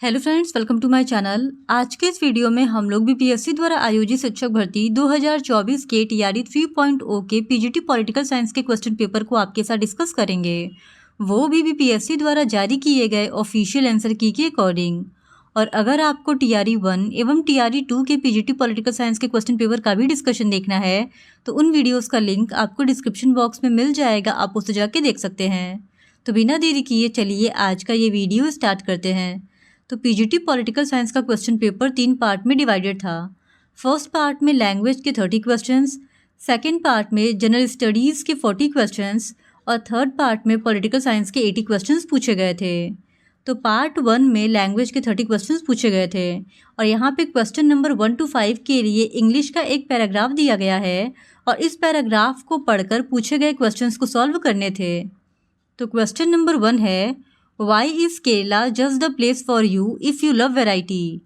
Hello friends, welcome to my channel. आज के इस वीडियो में हम लोग बीपीएससी द्वारा आयोजित शिक्षक भर्ती 2024 के टीआरई 3.0 के पीजीटी पॉलिटिकल साइंस के क्वेश्चन पेपर को आपके साथ डिस्कस करेंगे, वो भी बीपीएससी द्वारा जारी किए गए ऑफिशियल आंसर की के अकॉर्डिंग। और अगर आपको टीआरई 1 एवं टीआरई 2 के पीजीटी पॉलिटिकल साइंस के क्वेश्चन पेपर का भी डिस्कशन देखना है तो उन वीडियोज़ का लिंक आपको डिस्क्रिप्शन बॉक्स में मिल जाएगा, आप उससे जाके देख सकते हैं। तो बिना देरी किए चलिए आज का ये वीडियो स्टार्ट करते हैं। तो पीजीटी पॉलिटिकल साइंस का क्वेश्चन पेपर 3 पार्ट में डिवाइडेड था। फर्स्ट पार्ट में लैंग्वेज के 30 क्वेश्चंस, सेकंड पार्ट में जनरल स्टडीज़ के 40 क्वेश्चंस और थर्ड पार्ट में पॉलिटिकल साइंस के 80 क्वेश्चंस पूछे गए थे। तो पार्ट 1 में लैंग्वेज के 30 क्वेश्चंस पूछे गए थे और यहाँ पे क्वेश्चन नंबर 1 to 5 के लिए इंग्लिश का एक पैराग्राफ दिया गया है और इस पैराग्राफ को पढ़कर पूछे गए क्वेश्चंस को सॉल्व करने थे। तो क्वेश्चन नंबर 1 है, why is Kerala just the place for you if you love variety.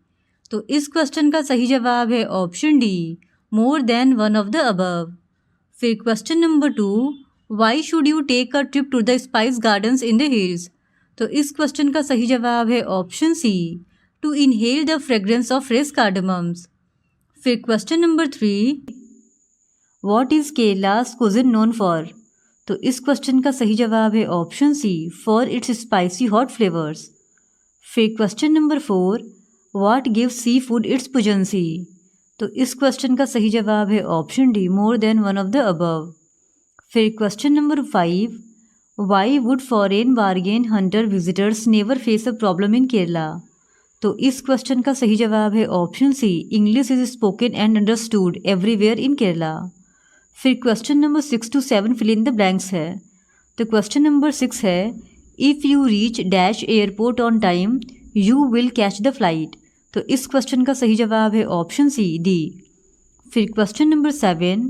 तो इस क्वेश्चन का सही जवाब है option D, more than one of the above. फिर question number 2, why should you take a trip to the spice gardens in the hills. तो इस question का सही जवाब है option C, to inhale the fragrance of fresh cardamoms. फिर question number 3, what is केरलास cuisine known for. तो इस question का सही जवाब है option C, for its spicy hot flavours. फिर question number 4, what gives seafood its pungency. तो इस क्वेश्चन का सही जवाब है option D, more than one of the above. फिर question number 5, why would foreign bargain hunter visitors never face a problem in Kerala. तो इस क्वेश्चन का सही जवाब है option C, English is spoken and understood everywhere in Kerala. फिर question number 6 to 7 fill in the blanks है। तो क्वेश्चन नंबर 6 है, if you reach dash airport on time you will catch the flight. तो इस क्वेश्चन का सही जवाब है ऑप्शन सी, डी। फिर question number 7,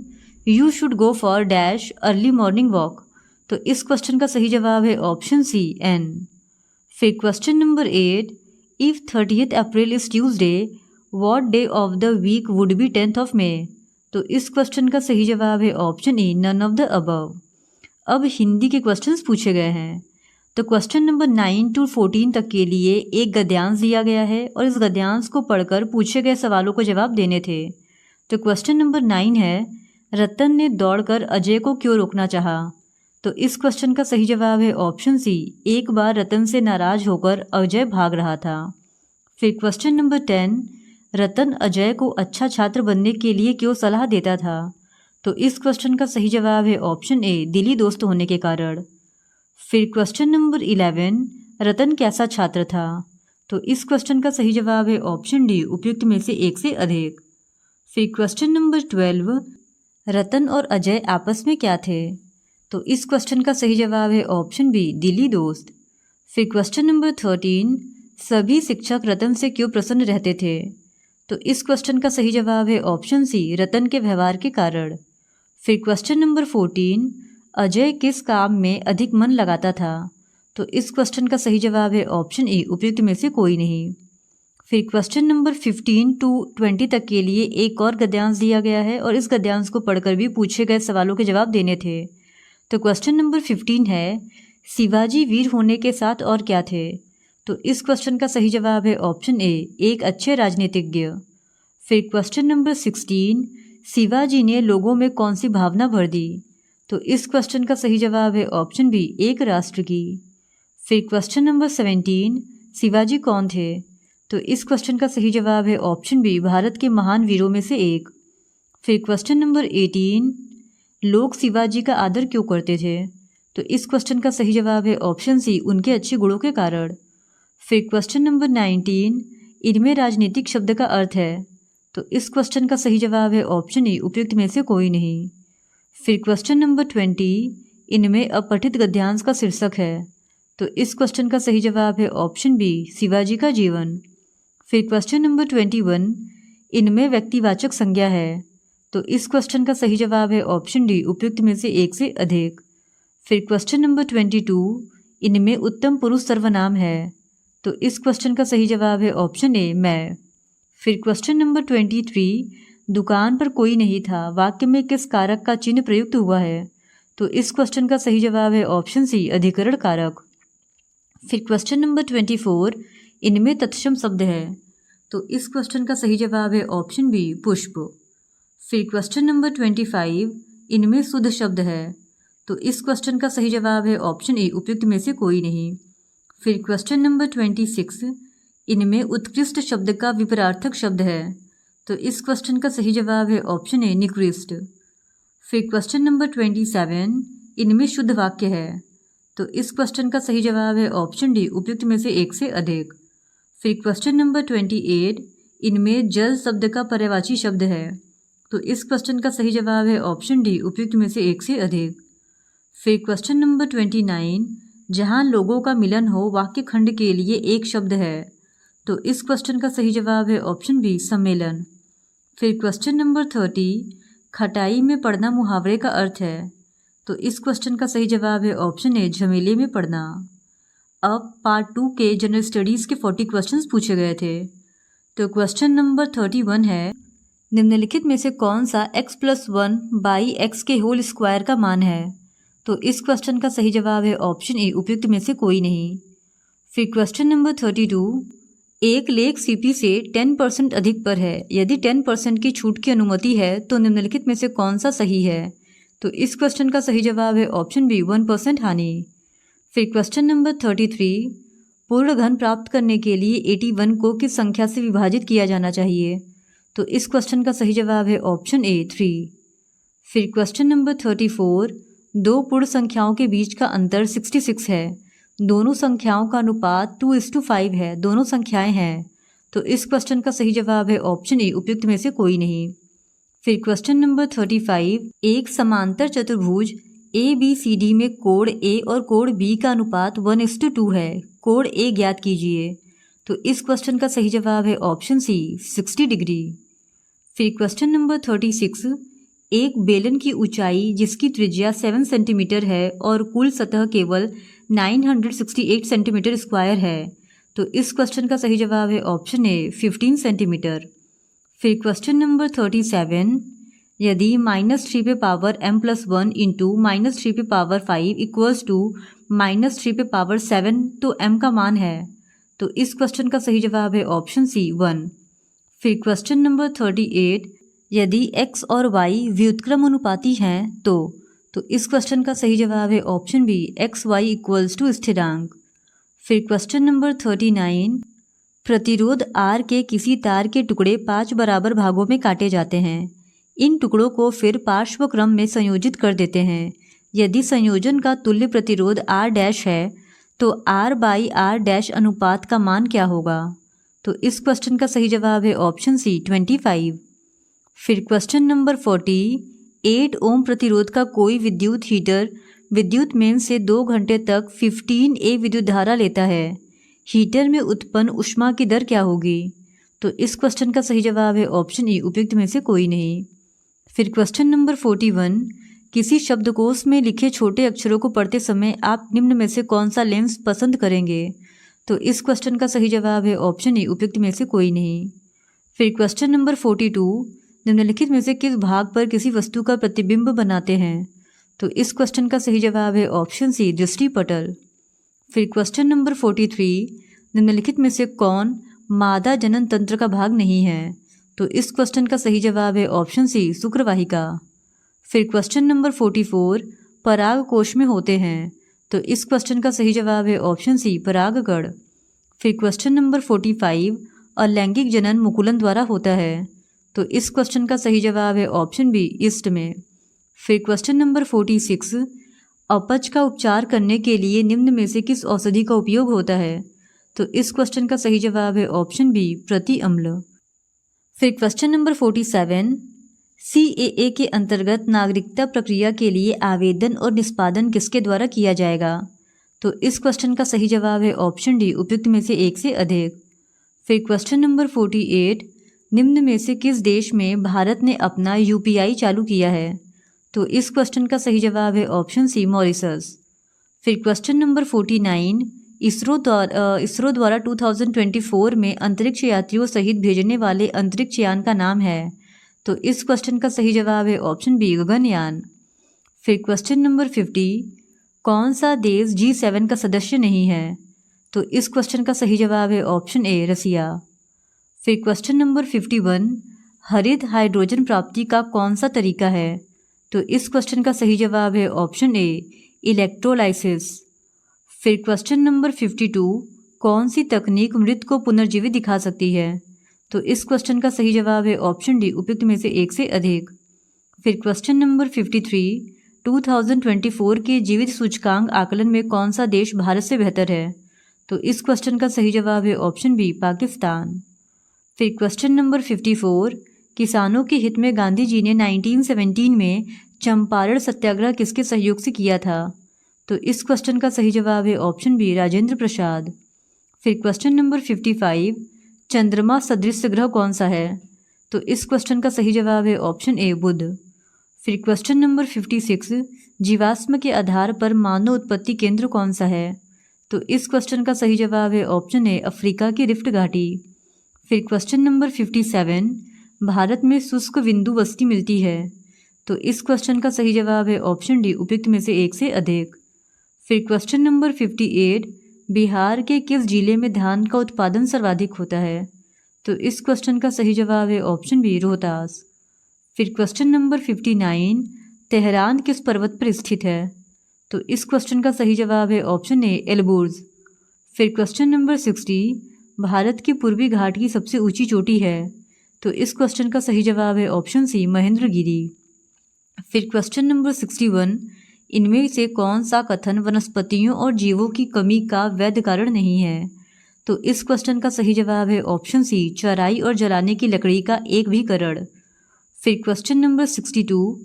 you should go for dash early morning walk. तो इस क्वेश्चन का सही जवाब है ऑप्शन सी, एन। फिर question number 8, if 30th April is Tuesday what day of the week would be 10th of May. तो इस question का सही जवाब है option A, none of the above. अब हिंदी के क्वेश्चंस पूछे गए हैं। तो क्वेश्चन नंबर 9 to 14 तक के लिए एक गद्यांश दिया गया है और इस गद्यांश को पढ़कर पूछे गए सवालों को जवाब देने थे। तो क्वेश्चन नंबर 9 है, रतन ने दौड़कर अजय को क्यों रोकना चाहा। तो इस क्वेश्चन का सही जवाब है ऑप्शन सी, एक बार रतन से नाराज होकर अजय भाग रहा था। फिर क्वेश्चन नंबर 10, रतन अजय को अच्छा छात्र बनने के लिए क्यों सलाह देता था। तो इस क्वेश्चन का सही जवाब है ऑप्शन ए, दिली दोस्त होने के कारण। फिर क्वेश्चन नंबर 11, रतन कैसा छात्र था। तो इस क्वेश्चन का सही जवाब है ऑप्शन डी, उपयुक्त में से एक से अधिक। फिर क्वेश्चन नंबर 12, रतन और अजय आपस में क्या थे। तो इस क्वेश्चन का सही जवाब है ऑप्शन बी, दिली दोस्त। फिर क्वेश्चन नंबर 13, सभी शिक्षक रतन से क्यों प्रसन्न रहते थे। तो इस क्वेश्चन का सही जवाब है ऑप्शन सी, रतन के व्यवहार के कारण। फिर क्वेश्चन नंबर 14, अजय किस काम में अधिक मन लगाता था। तो इस क्वेश्चन का सही जवाब है ऑप्शन ए, उपयुक्त में से कोई नहीं। फिर क्वेश्चन नंबर 15 to 20 तक के लिए एक और गद्यांश दिया गया है और इस गद्यांश को पढ़कर भी पूछे गए सवालों के जवाब देने थे। तो क्वेश्चन नंबर 15 है, शिवाजी वीर होने के साथ और क्या थे। तो इस क्वेश्चन का सही जवाब है ऑप्शन ए, एक अच्छे राजनीतिज्ञ। फिर क्वेश्चन नंबर 16, शिवाजी ने लोगों में कौन सी भावना भर दी। तो इस क्वेश्चन का सही जवाब है ऑप्शन बी, एक राष्ट्र की। फिर क्वेश्चन नंबर 17, शिवाजी कौन थे। तो इस क्वेश्चन का सही जवाब है ऑप्शन बी, भारत के महान वीरों में से एक। फिर क्वेश्चन नंबर 18, लोग शिवाजी का आदर क्यों करते थे। तो इस क्वेश्चन का सही जवाब है ऑप्शन सी, उनके अच्छे गुणों के कारण। फिर क्वेश्चन नंबर 19, इनमें राजनीतिक शब्द का अर्थ है। तो इस क्वेश्चन का सही जवाब है ऑप्शन ई, उपयुक्त में से कोई नहीं। फिर क्वेश्चन नंबर 20, इनमें अपठित गद्यांश का शीर्षक है। तो इस क्वेश्चन का सही जवाब है ऑप्शन बी, शिवाजी का जीवन। फिर क्वेश्चन नंबर 21, इनमें व्यक्तिवाचक संज्ञा है। तो इस क्वेश्चन का सही जवाब है ऑप्शन डी, उपयुक्त में से एक से अधिक। फिर क्वेश्चन नंबर 22, इनमें उत्तम पुरुष सर्वनाम है। तो इस क्वेश्चन का सही जवाब है ऑप्शन ए, मैं। फिर क्वेश्चन नंबर 23, दुकान पर कोई नहीं था वाक्य में किस कारक का चिन्ह प्रयुक्त हुआ है। तो इस क्वेश्चन का सही जवाब है ऑप्शन सी, अधिकरण कारक। फिर क्वेश्चन नंबर 24, इनमें तत्सम शब्द है? तो इस क्वेश्चन का सही जवाब है ऑप्शन बी पुष्प। फिर क्वेश्चन नंबर 25, इनमें शुद्ध शब्द है? तो इस क्वेश्चन का सही जवाब है ऑप्शन ए उपयुक्त में से कोई नहीं। फिर क्वेश्चन नंबर 26, इनमें उत्कृष्ट शब्द का विपरीतार्थक शब्द है? तो इस क्वेश्चन का सही जवाब है ऑप्शन ए निकृष्ट। फिर क्वेश्चन नंबर 27, इनमें शुद्ध वाक्य है? तो इस क्वेश्चन का सही जवाब है ऑप्शन डी उपयुक्त में से एक से अधिक। फिर क्वेश्चन नंबर 28, इनमें जल शब्द का पर्यायवाची शब्द है? तो इस क्वेश्चन का सही जवाब है ऑप्शन डी उपयुक्त में से एक से अधिक। फिर क्वेश्चन नंबर 29, जहां लोगों का मिलन हो वाक्य खंड के लिए एक शब्द है? तो इस क्वेश्चन का सही जवाब है ऑप्शन बी सम्मेलन। फिर क्वेश्चन नंबर 30, खटाई में पड़ना मुहावरे का अर्थ है? तो इस क्वेश्चन का सही जवाब है ऑप्शन ए झमेले में पड़ना। अब पार्ट 2 के जनरल स्टडीज़ के 40 क्वेश्चंस पूछे गए थे। तो क्वेश्चन नंबर 31 है, निम्नलिखित में से कौन सा x+1/x के होल स्क्वायर का मान है? तो इस क्वेश्चन का सही जवाब है ऑप्शन ए उपयुक्त में से कोई नहीं। फिर क्वेश्चन नंबर 32, एक लेख सीपी से 10% अधिक पर है, यदि 10% की छूट की अनुमति है तो निम्नलिखित में से कौन सा सही है? तो इस क्वेश्चन का सही जवाब है ऑप्शन बी 1% हानि। फिर क्वेश्चन नंबर 33, पूर्ण घन प्राप्त करने के लिए 81 को किस संख्या से विभाजित किया जाना चाहिए? तो इस क्वेश्चन का सही जवाब है ऑप्शन ए 3। फिर क्वेश्चन नंबर 34, दो पूर्ण संख्याओं के बीच का अंतर 66 है, दोनों संख्याओं का अनुपात 2:5 है, दोनों संख्याएं हैं। तो इस क्वेश्चन का सही जवाब है ऑप्शन ए उपयुक्त में से कोई नहीं। फिर क्वेश्चन नंबर 35, एक समांतर चतुर्भुज ABCD में कोण A और कोण B का अनुपात 1:2 है, कोण A ज्ञात कीजिए। तो इस क्वेश्चन का सही जवाब है ऑप्शन सी 60 डिग्री। फिर क्वेश्चन नंबर 36, एक बेलन की ऊंचाई जिसकी त्रिज्या 7 सेंटीमीटर है और कुल सतह केवल 968 सेंटीमीटर स्क्वायर है। तो इस क्वेश्चन का सही जवाब है ऑप्शन ए 15 सेंटीमीटर। फिर क्वेश्चन नंबर 37, यदि -3 पे पावर m+1 इंटू -3 पे पावर 5 इक्वल्स टू -3 पे पावर 7 तो m का मान है? तो इस क्वेश्चन का सही जवाब है ऑप्शन सी 1। फिर क्वेश्चन नंबर 38, यदि x और y व्युत्क्रम अनुपाती हैं तो इस क्वेश्चन का सही जवाब है option B xy equals to स्थिरांक। फिर क्वेश्चन नंबर 39, प्रतिरोध R के किसी तार के टुकड़े 5 बराबर भागों में काटे जाते हैं, इन टुकड़ों को फिर पार्श्व क्रम में संयोजित कर देते हैं। यदि संयोजन का तुल्य प्रतिरोध R' है तो R/R' अनुपात का मान क्या होगा? तो इस क्वेश्चन का सही जवाब है ऑप्शन सी 25। फिर क्वेश्चन नंबर 40, 8 ओम प्रतिरोध का कोई विद्युत हीटर विद्युत मेन से 2 घंटे तक 15 A विद्युत धारा लेता है, हीटर में उत्पन्न ऊष्मा की दर क्या होगी? तो इस क्वेश्चन का सही जवाब है ऑप्शन ई उपयुक्त में से कोई नहीं। फिर क्वेश्चन नंबर 41, किसी शब्दकोश में लिखे छोटे अक्षरों को पढ़ते समय आप निम्न में से कौन सा लेंस पसंद करेंगे? तो इस क्वेश्चन का सही जवाब है ऑप्शन ई उपयुक्त में से कोई नहीं। फिर क्वेश्चन नंबर 42, निम्नलिखित में से किस भाग पर किसी वस्तु का प्रतिबिंब बनाते हैं? तो इस क्वेश्चन का सही जवाब है ऑप्शन सी दृष्टिपटल। फिर क्वेश्चन नंबर 43, निम्नलिखित में से कौन मादा जनन तंत्र का भाग नहीं है? तो इस क्वेश्चन का सही जवाब है ऑप्शन सी शुक्रवाहिका। फिर क्वेश्चन नंबर 44, पराग कोश में होते हैं, तो इस क्वेश्चन का सही जवाब है ऑप्शन सी परागकण। फिर क्वेश्चन नंबर 45, अलैंगिक जनन मुकुलन द्वारा होता है, तो इस क्वेश्चन का सही जवाब है ऑप्शन बी ईस्ट में। फिर क्वेश्चन नंबर 46, अपच का उपचार करने के लिए निम्न में से किस औषधि का उपयोग होता है? तो इस क्वेश्चन का सही जवाब है ऑप्शन बी प्रति अम्ल। फिर क्वेश्चन नंबर 47, CAA के अंतर्गत नागरिकता प्रक्रिया के लिए आवेदन और निष्पादन किसके द्वारा किया जाएगा? तो इस क्वेश्चन का सही जवाब है ऑप्शन डी उपयुक्त में से एक से अधिक। फिर क्वेश्चन नंबर 48, निम्न में से किस देश में भारत ने अपना UPI चालू किया है? तो इस क्वेश्चन का सही जवाब है ऑप्शन सी मॉरिशस। फिर क्वेश्चन नंबर 49, इसरो द्वारा 2024 में अंतरिक्ष यात्रियों सहित भेजने वाले अंतरिक्ष यान का नाम है, तो इस क्वेश्चन का सही जवाब है ऑप्शन बी गगनयान। फिर क्वेश्चन नंबर 50, कौन सा देश G7 का सदस्य नहीं है? तो इस क्वेश्चन का सही जवाब है ऑप्शन ए रसिया। फिर क्वेश्चन नंबर 51, हरित हाइड्रोजन प्राप्ति का कौन सा तरीका है? तो इस क्वेश्चन का सही जवाब है ऑप्शन ए इलेक्ट्रोलाइसिस। फिर क्वेश्चन नंबर 52, कौन सी तकनीक मृत को पुनर्जीवित दिखा सकती है? तो इस क्वेश्चन का सही जवाब है ऑप्शन डी उपयुक्त में से एक से अधिक। फिर क्वेश्चन नंबर 53, 2024 के जीवित सूचकांक आकलन में कौन सा देश भारत से बेहतर है? तो इस क्वेश्चन का सही जवाब है ऑप्शन बी पाकिस्तान। फिर क्वेश्चन नंबर 54, किसानों के हित में गांधी जी ने 1917 में चंपारण सत्याग्रह किसके सहयोग से किया था? तो इस क्वेश्चन का सही जवाब है ऑप्शन बी राजेंद्र प्रसाद। फिर क्वेश्चन नंबर 55, चंद्रमा सदृश ग्रह कौन सा है? तो इस क्वेश्चन का सही जवाब है ऑप्शन ए बुध। फिर क्वेश्चन नंबर 56, जीवाश्म के आधार पर मानव उत्पत्ति केंद्र कौन सा है? तो इस क्वेश्चन का सही जवाब है ऑप्शन ए अफ्रीका की रिफ्ट घाटी। फिर क्वेश्चन नंबर 57, भारत में शुष्क बिंदु वस्ती मिलती है? तो इस क्वेश्चन का सही जवाब है ऑप्शन डी उपयुक्त में से एक से अधिक। फिर क्वेश्चन नंबर 58, बिहार के किस जिले में धान का उत्पादन सर्वाधिक होता है? तो इस क्वेश्चन का सही जवाब है ऑप्शन बी रोहतास। फिर क्वेश्चन नंबर 59, तेहरान किस पर्वत पर स्थित है? तो इस क्वेश्चन का सही जवाब है ऑप्शन ए एल्बुर्ज। फिर क्वेश्चन नंबर 60, भारत की पूर्वी घाट की सबसे ऊंची चोटी है? तो इस क्वेश्चन का सही जवाब है ऑप्शन सी महेंद्रगिरी। फिर क्वेश्चन नंबर 61, इनमें से कौन सा कथन वनस्पतियों और जीवों की कमी का वैध कारण नहीं है? तो इस क्वेश्चन का सही जवाब है ऑप्शन सी चराई और जलाने की लकड़ी का एक भी करण। फिर क्वेश्चन नंबर 62,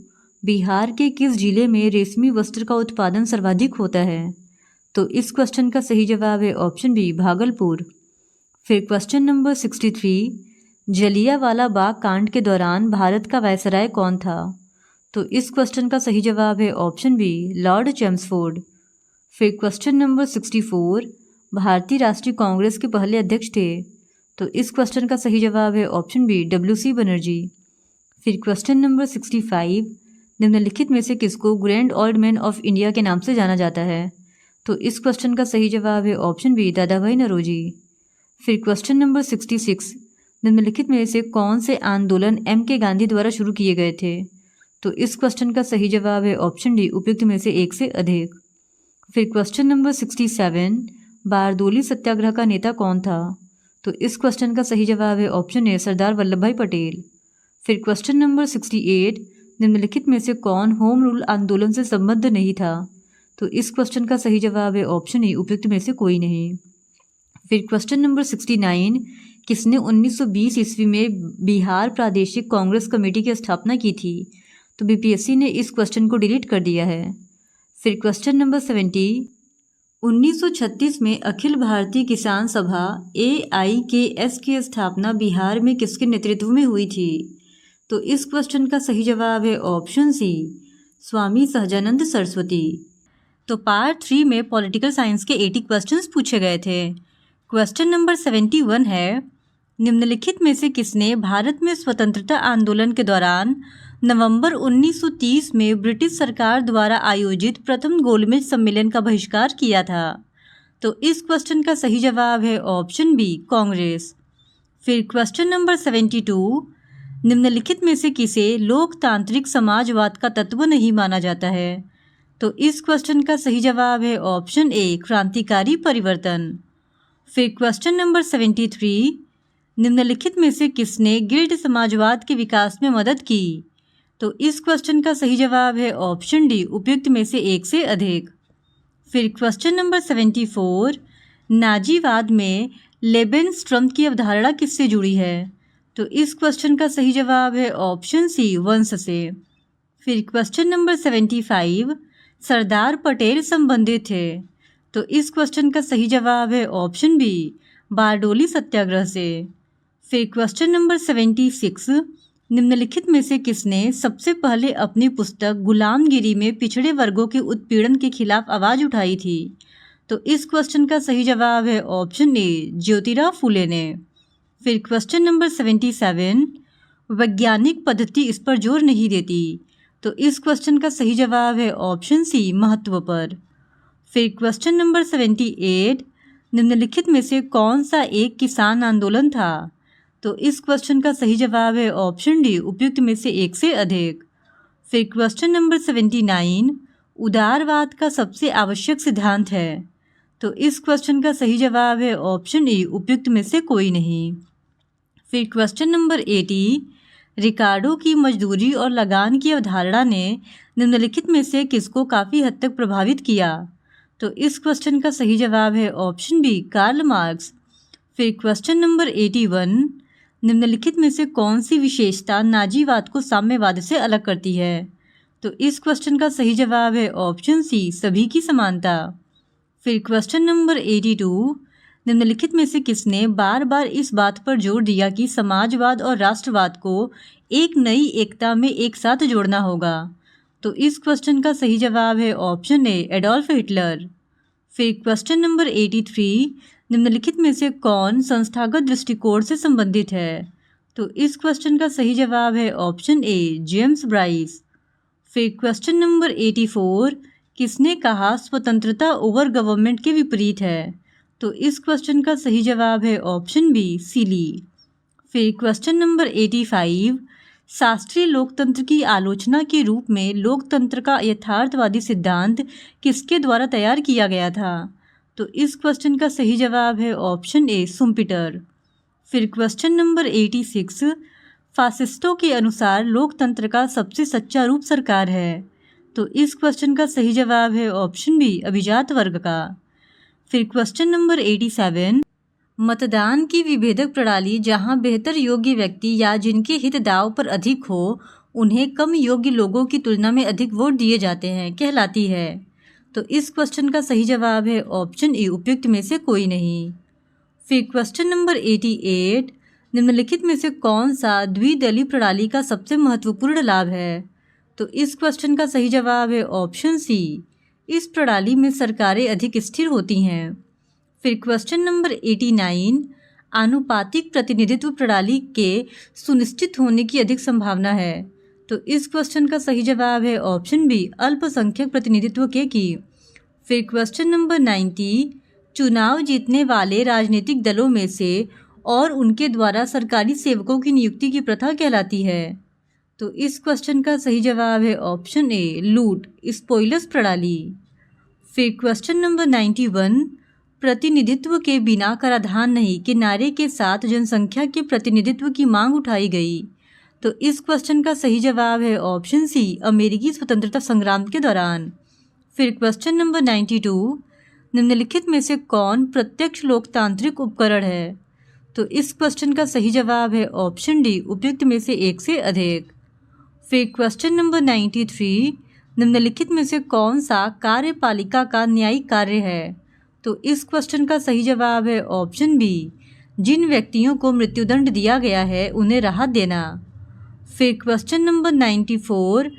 बिहार के किस जिले में रेशमी वस्त्र का उत्पादन सर्वाधिक होता है? तो इस क्वेश्चन का सही जवाब है ऑप्शन बी भागलपुर। फिर क्वेश्चन नंबर 63, जलियांवाला बाग कांड के दौरान भारत का वायसराय कौन था? तो इस क्वेश्चन का सही जवाब है ऑप्शन बी लॉर्ड चैम्सफोर्ड। फिर क्वेश्चन नंबर 64, भारतीय राष्ट्रीय कांग्रेस के पहले अध्यक्ष थे? तो इस क्वेश्चन का सही जवाब है ऑप्शन बी WC बनर्जी। फिर क्वेश्चन नंबर 65, निम्नलिखित में से किसको grand old man of India के नाम से जाना जाता है? तो इस क्वेश्चन का सही जवाब है ऑप्शन बी दादा भाई नौरोजी। फिर क्वेश्चन नंबर 66, निम्नलिखित में से कौन से आंदोलन M.K. गांधी द्वारा शुरू किए गए थे? तो इस क्वेश्चन का सही जवाब है ऑप्शन डी उपयुक्त में से एक से अधिक। फिर क्वेश्चन नंबर 67, बारदोली सत्याग्रह का नेता कौन था? तो इस क्वेश्चन का सही जवाब है ऑप्शन ए सरदार वल्लभ भाई पटेल। फिर क्वेश्चन नंबर 68, निम्नलिखित में से कौन होम रूल आंदोलन से संबद्ध नहीं था? तो इस क्वेश्चन का सही जवाब है ऑप्शन ए उपयुक्त में से कोई नहीं। फिर क्वेश्चन नंबर 69, किसने 1920 ईस्वी में बिहार प्रादेशिक कांग्रेस कमेटी की स्थापना की थी? तो BPSC ने इस क्वेश्चन को डिलीट कर दिया है। फिर क्वेश्चन नंबर 70, 1936 में अखिल भारतीय किसान सभा AIKS की स्थापना बिहार में किसके नेतृत्व में हुई थी? तो इस क्वेश्चन का सही जवाब है ऑप्शन सी स्वामी सहजानंद सरस्वती। तो पार्ट 3 में पॉलिटिकल साइंस के 80 क्वेश्चंस पूछे गए थे। क्वेश्चन नंबर 71 है, निम्नलिखित में से किसने भारत में स्वतंत्रता आंदोलन के दौरान नवंबर 1930 में ब्रिटिश सरकार द्वारा आयोजित प्रथम गोलमेज सम्मेलन का बहिष्कार किया था? तो इस क्वेश्चन का सही जवाब है ऑप्शन बी कांग्रेस। फिर क्वेश्चन नंबर 72, निम्नलिखित में से किसे लोकतांत्रिक समाजवाद का तत्व नहीं माना जाता है? तो इस क्वेश्चन का सही जवाब है ऑप्शन ए क्रांतिकारी परिवर्तन। फिर क्वेश्चन नंबर 73, निम्नलिखित में से किसने गिल्ड समाजवाद के विकास में मदद की? तो इस क्वेश्चन का सही जवाब है ऑप्शन डी उपयुक्त में से एक से अधिक। फिर क्वेश्चन नंबर 74, नाजीवाद में लेबेनस्ट्रम की अवधारणा किससे जुड़ी है? तो इस क्वेश्चन का सही जवाब है ऑप्शन सी वंश से। फिर क्वेश्चन नंबर 75, सरदार पटेल संबंधित थे? तो इस क्वेश्चन का सही जवाब है ऑप्शन बी बारडोली सत्याग्रह से। फिर क्वेश्चन नंबर 76, निम्नलिखित में से किसने सबसे पहले अपनी पुस्तक गुलामगिरी में पिछड़े वर्गों के उत्पीड़न के खिलाफ आवाज़ उठाई थी? तो इस क्वेश्चन का सही जवाब है ऑप्शन ए ज्योतिराव फुले ने। फिर क्वेश्चन नंबर 77, वैज्ञानिक पद्धति इस पर जोर नहीं देती? तो इस क्वेश्चन का सही जवाब है ऑप्शन सी महत्व पर। फिर क्वेश्चन नंबर 78, निम्नलिखित में से कौन सा एक किसान आंदोलन था? तो इस क्वेश्चन का सही जवाब है ऑप्शन डी, उपयुक्त में से एक से अधिक। फिर क्वेश्चन नंबर 79, उदारवाद का सबसे आवश्यक सिद्धांत है। तो इस क्वेश्चन का सही जवाब है ऑप्शन ए, उपयुक्त में से कोई नहीं। फिर क्वेश्चन नंबर 80, रिकार्डो की मजदूरी और लगान की अवधारणा ने निम्नलिखित में से किसको काफ़ी हद तक प्रभावित किया? तो इस क्वेश्चन का सही जवाब है ऑप्शन बी, कार्ल मार्क्स। फिर क्वेश्चन नंबर 81, निम्नलिखित में से कौन सी विशेषता नाजीवाद को साम्यवाद से अलग करती है? तो इस क्वेश्चन का सही जवाब है ऑप्शन सी, सभी की समानता। फिर क्वेश्चन नंबर 82, निम्नलिखित में से किसने बार बार इस बात पर जोर दिया कि समाजवाद और राष्ट्रवाद को एक नई एकता में एक साथ जोड़ना होगा? तो इस क्वेश्चन का सही जवाब है ऑप्शन ए, एडोल्फ हिटलर। फिर क्वेश्चन नंबर 83, निम्नलिखित में से कौन संस्थागत दृष्टिकोण से संबंधित है? तो इस क्वेश्चन का सही जवाब है ऑप्शन ए, जेम्स ब्राइस। फिर क्वेश्चन नंबर 84, किसने कहा स्वतंत्रता ओवर गवर्नमेंट के विपरीत है? तो इस क्वेश्चन का सही जवाब है ऑप्शन बी, सीली। फिर क्वेश्चन नंबर 85, शास्त्रीय लोकतंत्र की आलोचना के रूप में लोकतंत्र का यथार्थवादी सिद्धांत किसके द्वारा तैयार किया गया था? तो इस क्वेश्चन का सही जवाब है ऑप्शन ए, शुम्पेटर। फिर क्वेश्चन नंबर 86, फासिस्टों के अनुसार लोकतंत्र का सबसे सच्चा रूप सरकार है। तो इस क्वेश्चन का सही जवाब है ऑप्शन बी, अभिजात वर्ग का। फिर क्वेश्चन नंबर 87, मतदान की विभेदक प्रणाली जहां बेहतर योग्य व्यक्ति या जिनके हित दांव पर अधिक हो उन्हें कम योग्य लोगों की तुलना में अधिक वोट दिए जाते हैं कहलाती है? तो इस क्वेश्चन का सही जवाब है ऑप्शन ए, उपयुक्त में से कोई नहीं। फिर क्वेश्चन नंबर 88, निम्नलिखित में से कौन सा द्विदलीय प्रणाली का सबसे महत्वपूर्ण लाभ है? तो इस क्वेश्चन का सही जवाब है ऑप्शन सी, इस प्रणाली में सरकारें अधिक स्थिर होती हैं। फिर क्वेश्चन नंबर 89, आनुपातिक प्रतिनिधित्व प्रणाली के सुनिश्चित होने की अधिक संभावना है। तो इस क्वेश्चन का सही जवाब है ऑप्शन बी, अल्पसंख्यक प्रतिनिधित्व के की। फिर क्वेश्चन नंबर 90, चुनाव जीतने वाले राजनीतिक दलों में से और उनके द्वारा सरकारी सेवकों की नियुक्ति की प्रथा कहलाती है? तो इस क्वेश्चन का सही जवाब है ऑप्शन ए, लूट, स्पॉइलर्स प्रणाली। फिर क्वेश्चन नंबर 91, प्रतिनिधित्व के बिना कराधान नहीं के नारे के साथ जनसंख्या के प्रतिनिधित्व की मांग उठाई गई। तो इस क्वेश्चन का सही जवाब है ऑप्शन सी, अमेरिकी स्वतंत्रता संग्राम के दौरान। फिर क्वेश्चन नंबर 92, निम्नलिखित में से कौन प्रत्यक्ष लोकतांत्रिक उपकरण है? तो इस क्वेश्चन का सही जवाब है ऑप्शन डी, उपयुक्त में से एक से अधिक। फिर क्वेश्चन नंबर 93, निम्नलिखित में से कौन सा कार्यपालिका का न्यायिक कार्य है? तो इस क्वेश्चन का सही जवाब है ऑप्शन बी, जिन व्यक्तियों को मृत्युदंड दिया गया है उन्हें राहत देना। फिर क्वेश्चन नंबर 94,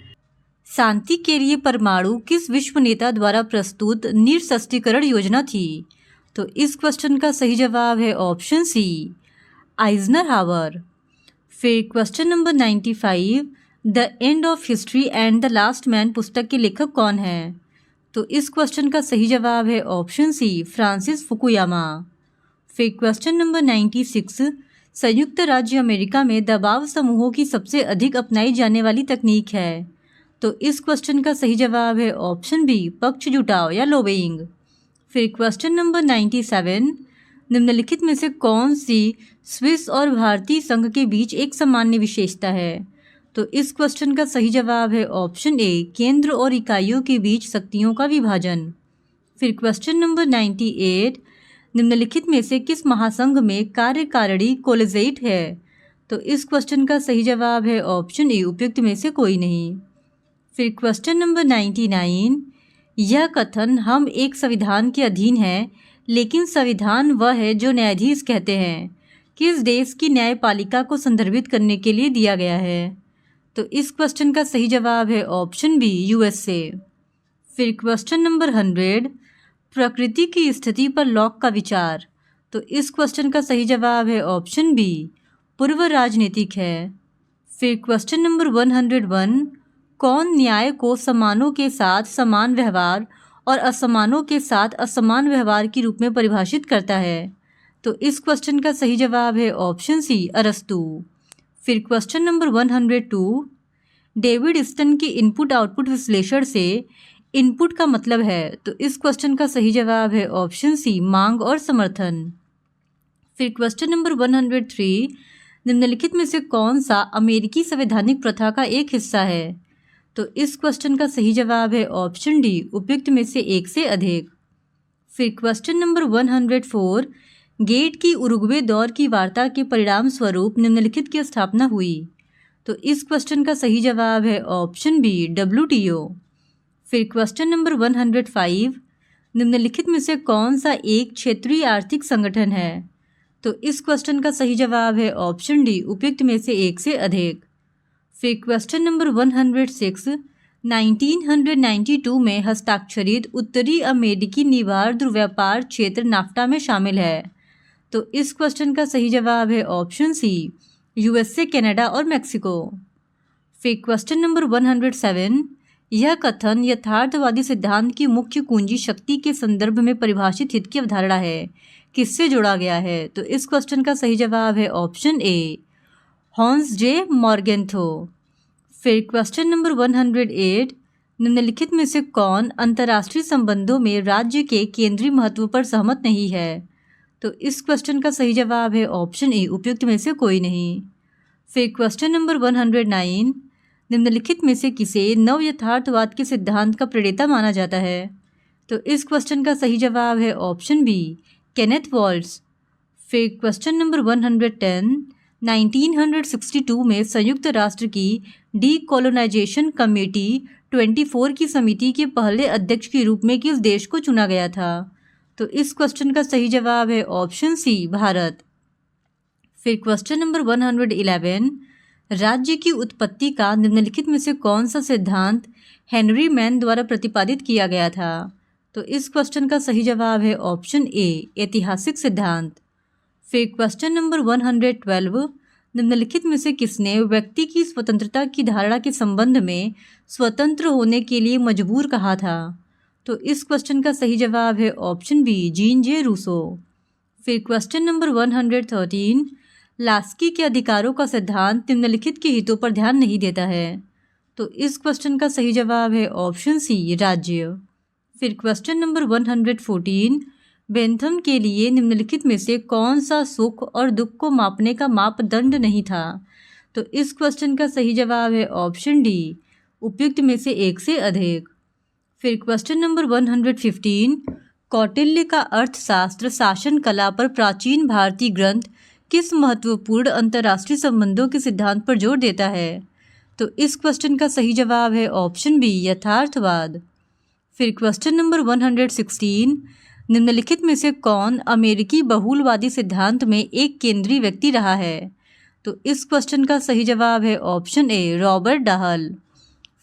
शांति के लिए परमाणु किस विश्व नेता द्वारा प्रस्तुत निरस्त्रीकरण योजना थी? तो इस क्वेश्चन का सही जवाब है ऑप्शन सी, आइजनहावर। फिर question number 95, the end of history and the last man पुस्तक के लेखक कौन है? तो इस क्वेश्चन का सही जवाब है ऑप्शन सी, फ्रांसिस फुकुयामा। फिर क्वेश्चन नंबर 96, संयुक्त राज्य अमेरिका में दबाव समूहों की सबसे अधिक अपनाई जाने वाली तकनीक है। तो इस क्वेश्चन का सही जवाब है ऑप्शन बी, पक्ष जुटाव या लोबिंग। फिर क्वेश्चन नंबर 97, निम्नलिखित में से कौन सी स्विस और भारतीय संघ के बीच एक सामान्य विशेषता है? तो इस क्वेश्चन का सही जवाब है ऑप्शन ए, केंद्र और इकाइयों के बीच शक्तियों का विभाजन। फिर क्वेश्चन नंबर 98, निम्नलिखित में से किस महासंघ में कार्यकारिणी कोलेजिएट है? तो इस क्वेश्चन का सही जवाब है ऑप्शन ए, उपयुक्त में से कोई नहीं। फिर क्वेश्चन नंबर 99, यह कथन हम एक संविधान के अधीन हैं, लेकिन संविधान वह है जो न्यायाधीश कहते हैं, किस देश की न्यायपालिका को संदर्भित करने के लिए दिया गया है? तो इस क्वेश्चन का सही जवाब है ऑप्शन बी, यूएसए। फिर क्वेश्चन नंबर 100, प्रकृति की स्थिति पर लॉक का विचार। तो इस क्वेश्चन का सही जवाब है ऑप्शन बी, पूर्व राजनीतिक है। फिर क्वेश्चन नंबर 101, कौन न्याय को समानों के साथ समान व्यवहार और असमानों के साथ असमान व्यवहार के रूप में परिभाषित करता है? तो इस क्वेश्चन का सही जवाब है ऑप्शन सी, अरस्तु। फिर क्वेश्चन नंबर 102, डेविड स्टन के इनपुट आउटपुट विश्लेषण से इनपुट का मतलब है? तो इस क्वेश्चन का सही जवाब है ऑप्शन सी, मांग और समर्थन। फिर क्वेश्चन नंबर 103, निम्नलिखित में से कौन सा अमेरिकी संवैधानिक प्रथा का एक हिस्सा है? तो इस क्वेश्चन का सही जवाब है ऑप्शन डी, उपयुक्त में से एक से अधिक। फिर क्वेश्चन नंबर 104, गेट की उरुग्वे दौर की वार्ता के परिणाम स्वरूप निम्नलिखित की स्थापना हुई? तो इस क्वेश्चन का सही जवाब है ऑप्शन बी, WTO। फिर क्वेश्चन नंबर 105, निम्नलिखित में से कौन सा एक क्षेत्रीय आर्थिक संगठन है? तो इस क्वेश्चन का सही जवाब है ऑप्शन डी, उपयुक्त में से एक से अधिक। फिर क्वेश्चन नंबर 106, 1992 में हस्ताक्षरित उत्तरी अमेरिकी निवार्द व्यापार क्षेत्र नाफ्टा में शामिल है? तो इस क्वेश्चन का सही जवाब है ऑप्शन सी, USA, कनाडा और मेक्सिको। फिर क्वेश्चन नंबर 107, यह कथन यथार्थवादी सिद्धांत की मुख्य कुंजी शक्ति के संदर्भ में परिभाषित हित की अवधारणा है, किससे जोड़ा गया है? तो इस क्वेश्चन का सही जवाब है ऑप्शन ए, हॉन्स जे मॉर्गेंथो। फिर क्वेश्चन नंबर 108, निम्नलिखित में से कौन अंतर्राष्ट्रीय संबंधों में राज्य के केंद्रीय महत्व पर सहमत नहीं है? तो इस क्वेश्चन का सही जवाब है ऑप्शन ए, उपयुक्त में से कोई नहीं। फिर क्वेश्चन नंबर 109, निम्नलिखित में से किसे नव यथार्थवाद के सिद्धांत का प्रणेता माना जाता है? तो इस क्वेश्चन का सही जवाब है ऑप्शन बी, केनेथ वॉल्ट्ज। फिर क्वेश्चन नंबर 110, 1962 में संयुक्त राष्ट्र की डीकोलोनाइजेशन कमेटी 24 की समिति के पहले अध्यक्ष के रूप में किस देश को चुना गया था? तो इस क्वेश्चन का सही जवाब है ऑप्शन सी, भारत। फिर क्वेश्चन नंबर 111, राज्य की उत्पत्ति का निम्नलिखित में से कौन सा सिद्धांत हेनरी मैन द्वारा प्रतिपादित किया गया था? तो इस क्वेश्चन का सही जवाब है ऑप्शन ए, ऐतिहासिक सिद्धांत। फिर क्वेश्चन नंबर 112, निम्नलिखित में से किसने व्यक्ति की स्वतंत्रता की धारणा के संबंध में स्वतंत्र होने के लिए मजबूर कहा था? तो इस क्वेश्चन का सही जवाब है ऑप्शन बी, जीन जे रूसो। फिर क्वेश्चन नंबर 113, लास्की के अधिकारों का सिद्धांत निम्नलिखित के हितों पर ध्यान नहीं देता है? तो इस क्वेश्चन का सही जवाब है ऑप्शन सी, राज्य। फिर क्वेश्चन नंबर 114, बेंथम के लिए निम्नलिखित में से कौन सा सुख और दुख को मापने का मापदंड नहीं था? तो इस क्वेश्चन का सही जवाब है ऑप्शन डी, उपयुक्त में से एक से अधिक। फिर क्वेश्चन नंबर 115, कौटिल्य का अर्थशास्त्र शासन कला पर प्राचीन भारतीय ग्रंथ किस महत्वपूर्ण अंतर्राष्ट्रीय संबंधों के सिद्धांत पर जोर देता है? तो इस क्वेश्चन का सही जवाब है ऑप्शन बी, यथार्थवाद। फिर क्वेश्चन नंबर 116, निम्नलिखित में से कौन अमेरिकी बहुलवादी सिद्धांत में एक केंद्रीय व्यक्ति रहा है? तो इस क्वेश्चन का सही जवाब है ऑप्शन ए, रॉबर्ट डाहल।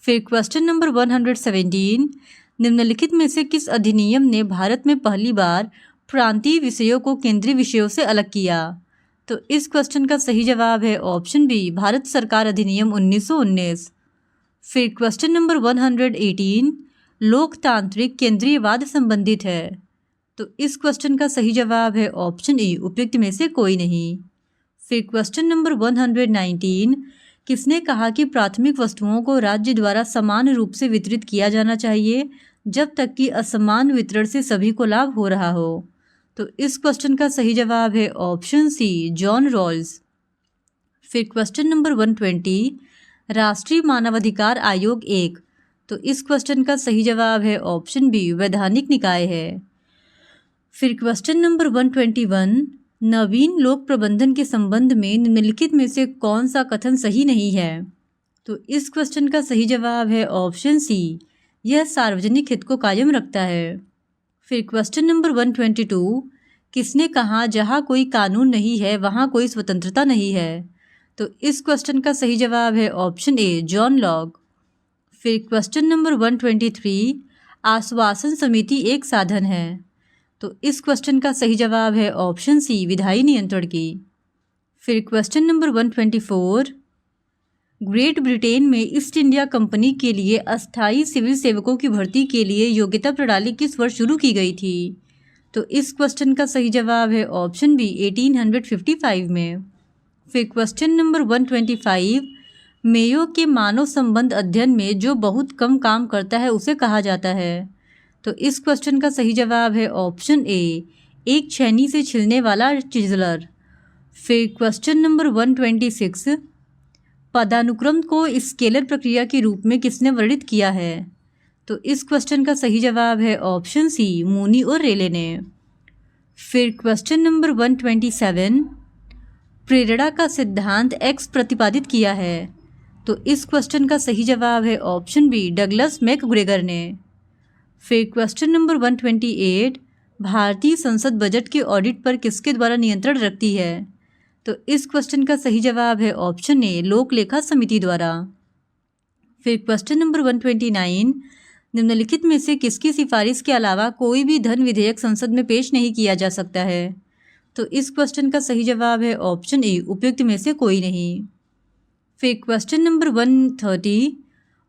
फिर क्वेश्चन नंबर 117, निम्नलिखित में से किस अधिनियम ने भारत में पहली बार प्रांतीय विषयों को केंद्रीय विषयों से अलग किया? तो इस क्वेश्चन का सही जवाब है ऑप्शन बी, भारत सरकार अधिनियम 1919। फिर क्वेश्चन नंबर 118, लोकतांत्रिक केंद्रीयवाद संबंधित है? तो इस क्वेश्चन का सही जवाब है ऑप्शन ए, उपयुक्त में से कोई नहीं। फिर क्वेश्चन नंबर 119, किसने कहा कि प्राथमिक वस्तुओं को राज्य द्वारा समान रूप से वितरित किया जाना चाहिए जब तक कि असमान वितरण से सभी को लाभ हो रहा हो? तो इस क्वेश्चन का सही जवाब है ऑप्शन सी, जॉन रॉल्स। फिर क्वेश्चन नंबर 120, राष्ट्रीय मानवाधिकार आयोग एक? तो इस क्वेश्चन का सही जवाब है ऑप्शन बी, वैधानिक निकाय है। फिर क्वेश्चन नंबर 121, नवीन लोक प्रबंधन के संबंध में निम्नलिखित में से कौन सा कथन सही नहीं है? तो इस क्वेश्चन का सही जवाब है ऑप्शन सी, यह सार्वजनिक हित को कायम रखता है। फिर क्वेश्चन नंबर 122, किसने कहा जहाँ कोई कानून नहीं है वहाँ कोई स्वतंत्रता नहीं है? तो इस क्वेश्चन का सही जवाब है ऑप्शन ए, जॉन लॉक। फिर क्वेश्चन नंबर 123, आश्वासन समिति एक साधन है? तो इस क्वेश्चन का सही जवाब है ऑप्शन सी, विधायी नियंत्रण की। फिर क्वेश्चन नंबर 124, ग्रेट ब्रिटेन में ईस्ट इंडिया कंपनी के लिए अस्थायी सिविल सेवकों की भर्ती के लिए योग्यता प्रणाली किस वर्ष शुरू की गई थी? तो इस क्वेश्चन का सही जवाब है ऑप्शन बी 1855 में। फिर क्वेश्चन नंबर 125, मेयो के मानव संबंध अध्ययन में जो बहुत कम काम करता है उसे कहा जाता है? तो इस क्वेश्चन का सही जवाब है ऑप्शन ए, एक छेनी से छिलने वाला चिजलर। फिर क्वेश्चन नंबर 126, पदानुक्रम को स्केलर प्रक्रिया के रूप में किसने वर्णित किया है? तो इस क्वेश्चन का सही जवाब है ऑप्शन सी, मूनी और रेले ने। फिर क्वेश्चन नंबर 127, प्रेरणा का सिद्धांत एक्स प्रतिपादित किया है? तो इस क्वेश्चन का सही जवाब है ऑप्शन बी, डगलस मैकग्रेगर ने। फिर क्वेश्चन नंबर 128, भारतीय संसद बजट के ऑडिट पर किसके द्वारा नियंत्रण रखती है? तो इस क्वेश्चन का सही जवाब है ऑप्शन ए, लोक लेखा समिति द्वारा। फिर क्वेश्चन नंबर 129, निम्नलिखित में से किसकी सिफारिश के अलावा कोई भी धन विधेयक संसद में पेश नहीं किया जा सकता है? तो इस क्वेश्चन का सही जवाब है ऑप्शन ए, उपयुक्त में से कोई नहीं। फिर क्वेश्चन नंबर 130,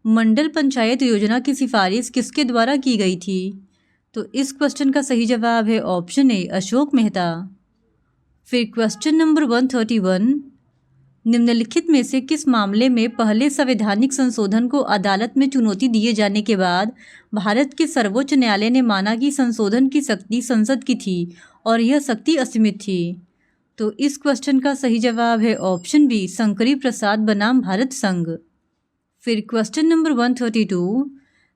मंडल पंचायत योजना की सिफारिश किसके द्वारा की गई थी? तो इस क्वेश्चन का सही जवाब है ऑप्शन ए, अशोक मेहता। फिर क्वेश्चन नंबर 131, निम्नलिखित में से किस मामले में पहले संवैधानिक संशोधन को अदालत में चुनौती दिए जाने के बाद भारत के सर्वोच्च न्यायालय ने माना कि संशोधन की शक्ति संसद की थी और यह शक्ति असीमित थी? तो इस क्वेश्चन का सही जवाब है ऑप्शन बी, शंकरी प्रसाद बनाम भारत संघ। फिर क्वेश्चन नंबर 132,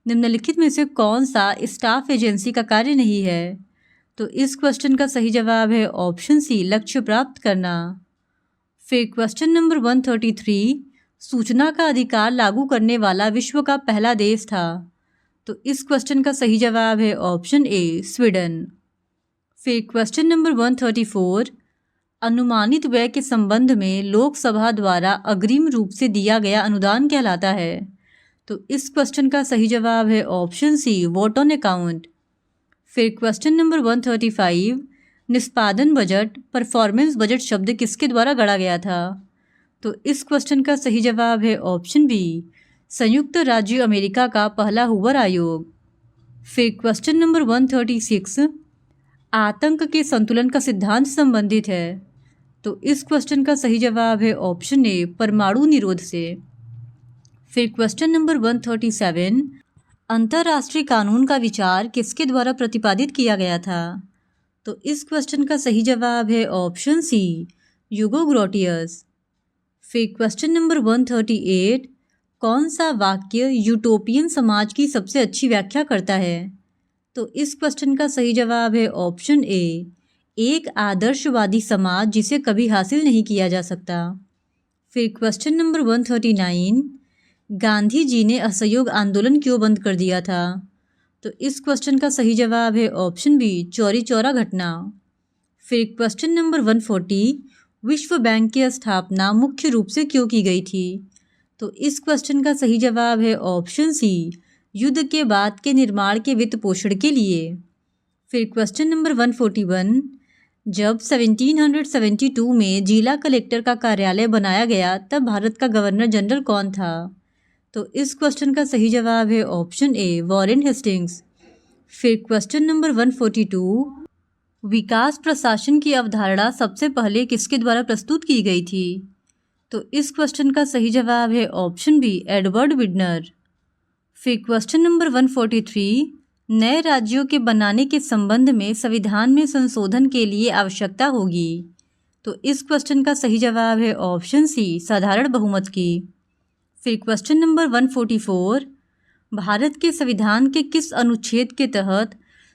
निम्नलिखित में से कौन सा स्टाफ एजेंसी का कार्य नहीं है? तो इस क्वेश्चन का सही जवाब है ऑप्शन सी, लक्ष्य प्राप्त करना। फिर क्वेश्चन नंबर 133, सूचना का अधिकार लागू करने वाला विश्व का पहला देश था? तो इस क्वेश्चन का सही जवाब है ऑप्शन ए, स्वीडन। फिर क्वेश्चन नंबर 134, अनुमानित व्यय के संबंध में लोकसभा द्वारा अग्रिम रूप से दिया गया अनुदान कहलाता है? तो इस क्वेश्चन का सही जवाब है option C, vote on account. फिर क्वेश्चन नंबर 135, निष्पादन बजट, परफॉर्मेंस बजट शब्द किसके द्वारा गढ़ा गया था? तो इस क्वेश्चन का सही जवाब है ऑप्शन बी, संयुक्त राज्य अमेरिका का पहला हूवर आयोग। फिर क्वेश्चन नंबर 136, आतंक के संतुलन का सिद्धांत संबंधित है? तो इस क्वेश्चन का सही जवाब है ऑप्शन ए, परमाणु निरोध से। फिर क्वेश्चन नंबर 137, अंतर्राष्ट्रीय कानून का विचार किसके द्वारा प्रतिपादित किया गया था? तो इस क्वेश्चन का सही जवाब है ऑप्शन सी, यूगो ग्रोटियस। फिर क्वेश्चन नंबर 138, कौन सा वाक्य यूटोपियन समाज की सबसे अच्छी व्याख्या करता है? तो इस क्वेश्चन का सही जवाब है ऑप्शन ए, एक आदर्शवादी समाज जिसे कभी हासिल नहीं किया जा सकता। फिर क्वेश्चन नंबर 139, गांधी जी ने असहयोग आंदोलन क्यों बंद कर दिया था? तो इस क्वेश्चन का सही जवाब है ऑप्शन बी, चौरी चौरा घटना। फिर क्वेश्चन नंबर 140, विश्व बैंक की स्थापना मुख्य रूप से क्यों की गई थी? तो इस क्वेश्चन का सही जवाब है ऑप्शन सी, युद्ध के बाद के निर्माण के वित्त पोषण के लिए। फिर क्वेश्चन नंबर 141, जब 1772 में जिला कलेक्टर का कार्यालय बनाया गया तब भारत का गवर्नर जनरल कौन था? तो इस क्वेश्चन का सही जवाब है ऑप्शन ए, वॉरेन हेस्टिंग्स। फिर क्वेश्चन नंबर 142, विकास प्रशासन की अवधारणा सबसे पहले किसके द्वारा प्रस्तुत की गई थी? तो इस क्वेश्चन का सही जवाब है ऑप्शन बी, एडवर्ड विडनर। फिर क्वेश्चन नंबर 143, नए राज्यों के बनाने के संबंध में संविधान में संशोधन के लिए आवश्यकता होगी? तो इस क्वेश्चन का सही जवाब है ऑप्शन सी, साधारण बहुमत की। फिर क्वेश्चन नंबर 144, भारत के संविधान के किस अनुच्छेद के तहत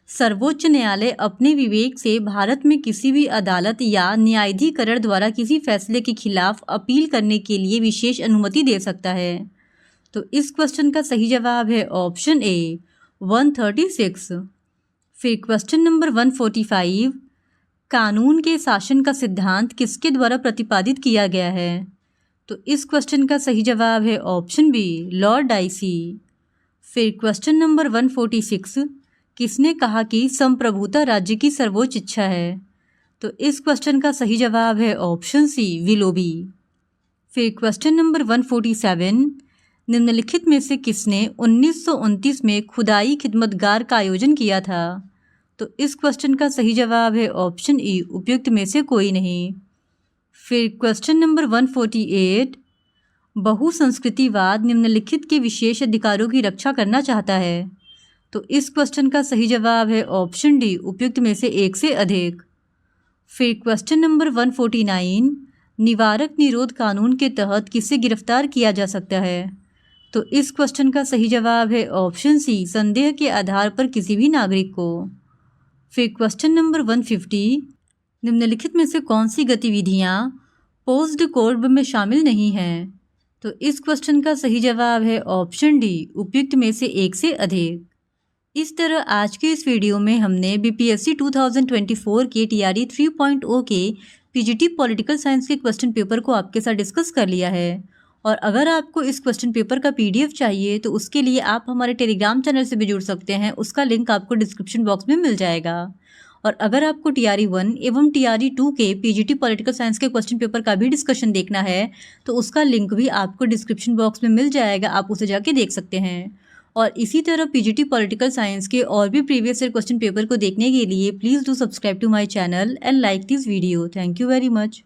सर्वोच्च न्यायालय अपने विवेक से भारत में किसी भी अदालत या न्यायाधिकरण द्वारा किसी फैसले के खिलाफ अपील करने के लिए विशेष अनुमति दे सकता है? तो इस क्वेश्चन का सही जवाब है ऑप्शन ए, 136। फिर क्वेश्चन नंबर 145, कानून के शासन का सिद्धांत किसके द्वारा प्रतिपादित किया गया है? तो इस क्वेश्चन का सही जवाब है ऑप्शन बी, लॉर्ड डाइसी। फिर क्वेश्चन नंबर 146, किसने कहा कि संप्रभुता राज्य की सर्वोच्च इच्छा है? तो इस क्वेश्चन का सही जवाब है ऑप्शन सी, विलोबी। फिर क्वेश्चन नंबर 147, निम्नलिखित में से किसने 1929 में खुदाई खिदमतगार का आयोजन किया था? तो इस क्वेश्चन का सही जवाब है ऑप्शन ई, उपयुक्त में से कोई नहीं। फिर क्वेश्चन नंबर 148, बहुसंस्कृतिवाद निम्नलिखित के विशेष अधिकारों की रक्षा करना चाहता है। तो इस क्वेश्चन का सही जवाब है ऑप्शन डी, उपयुक्त में से एक से अधिक। फिर क्वेश्चन नंबर 149, निवारक निरोध कानून के तहत किसे गिरफ्तार किया जा सकता है? तो इस क्वेश्चन का सही जवाब है ऑप्शन सी, संदेह के आधार पर किसी भी नागरिक को। फिर क्वेश्चन नंबर 150, निम्नलिखित में से कौन सी गतिविधियां पोस्ट कोर्ब में शामिल नहीं हैं? तो इस क्वेश्चन का सही जवाब है ऑप्शन डी, उपयुक्त में से एक से अधिक। इस तरह आज के इस वीडियो में हमने बीपीएससी 2024 के टीआरई 3.0 के पीजीटी पॉलिटिकल साइंस के क्वेश्चन पेपर को आपके साथ डिस्कस कर लिया है। और अगर आपको इस क्वेश्चन पेपर का पीडीएफ चाहिए तो उसके लिए आप हमारे टेलीग्राम चैनल से भी जुड़ सकते हैं, उसका लिंक आपको डिस्क्रिप्शन बॉक्स में मिल जाएगा। और अगर आपको टीआरई 1 एवं टीआरई 2 के पीजीटी पॉलिटिकल साइंस के क्वेश्चन पेपर का भी डिस्कशन देखना है तो उसका लिंक भी आपको डिस्क्रिप्शन बॉक्स में मिल जाएगा, आप उसे जाके देख सकते हैं। और इसी तरह पीजीटी पॉलिटिकल साइंस के और भी प्रीवियस ईयर क्वेश्चन पेपर को देखने के लिए please do subscribe to my channel and like this video. Thank you very much.